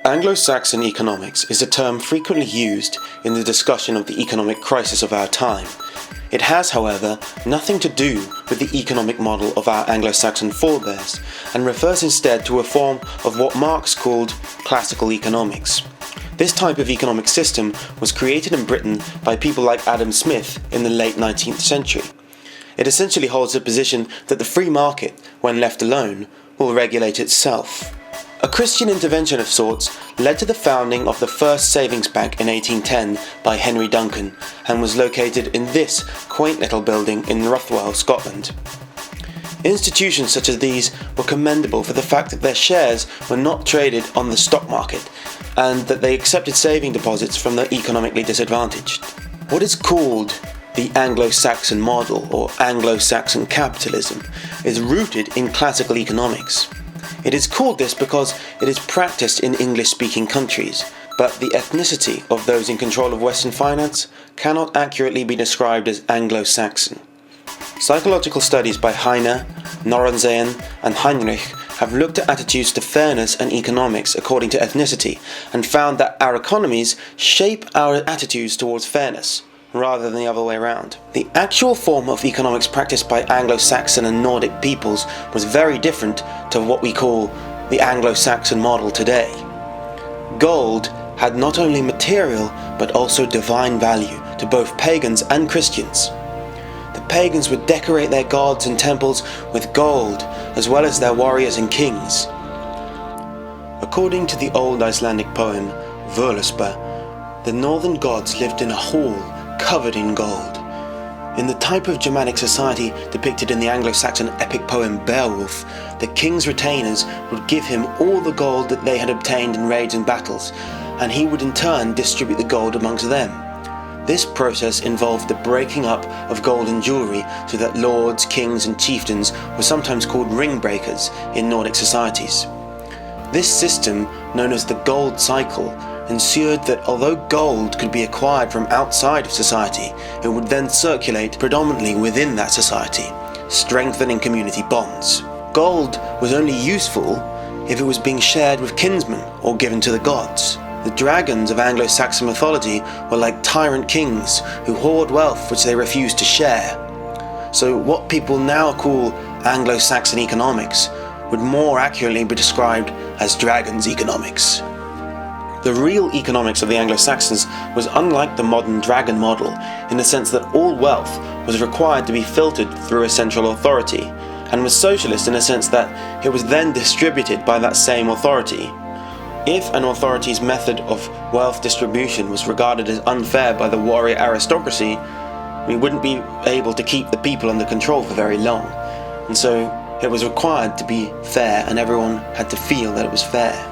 Anglo-Saxon economics is a term frequently used in the discussion of the economic crisis of our time. It has, however, nothing to do with the economic model of our Anglo-Saxon forebears and refers instead to a form of what Marx called classical economics. This type of economic system was created in Britain by people like Adam Smith in the late 19th century. It essentially holds the position that the free market, when left alone, will regulate itself. A Christian intervention of sorts led to the founding of the first savings bank in 1810 by Henry Duncan and was located in this quaint little building in Rothwell, Scotland. Institutions such as these were commendable for the fact that their shares were not traded on the stock market and that they accepted saving deposits from the economically disadvantaged. What is called the Anglo-Saxon model or Anglo-Saxon capitalism is rooted in classical economics. It is called this because it is practiced in English-speaking countries, but the ethnicity of those in control of Western finance cannot accurately be described as Anglo-Saxon. Psychological studies by Heine, Norenzayan and Heinrich have looked at attitudes to fairness and economics according to ethnicity and found that our economies shape our attitudes towards fairness, rather than the other way around. The actual form of economics practiced by Anglo-Saxon and Nordic peoples was very different to what we call the Anglo-Saxon model today. Gold had not only material but also divine value to both pagans and Christians. The pagans would decorate their gods and temples with gold as well as their warriors and kings. According to the old Icelandic poem Völuspá, the northern gods lived in a hall covered in gold. In the type of Germanic society depicted in the Anglo-Saxon epic poem Beowulf, the king's retainers would give him all the gold that they had obtained in raids and battles, and he would in turn distribute the gold amongst them. This process involved the breaking up of gold and jewellery so that lords, kings and chieftains were sometimes called ring breakers in Nordic societies. This system, known as the gold cycle, ensured that although gold could be acquired from outside of society, it would then circulate predominantly within that society, strengthening community bonds. Gold was only useful if it was being shared with kinsmen or given to the gods. The dragons of Anglo-Saxon mythology were like tyrant kings who hoard wealth which they refused to share. So what people now call Anglo-Saxon economics would more accurately be described as dragons' economics. The real economics of the Anglo-Saxons was unlike the modern dragon model in the sense that all wealth was required to be filtered through a central authority, and was socialist in the sense that it was then distributed by that same authority. If an authority's method of wealth distribution was regarded as unfair by the warrior aristocracy, we wouldn't be able to keep the people under control for very long, and so it was required to be fair and everyone had to feel that it was fair.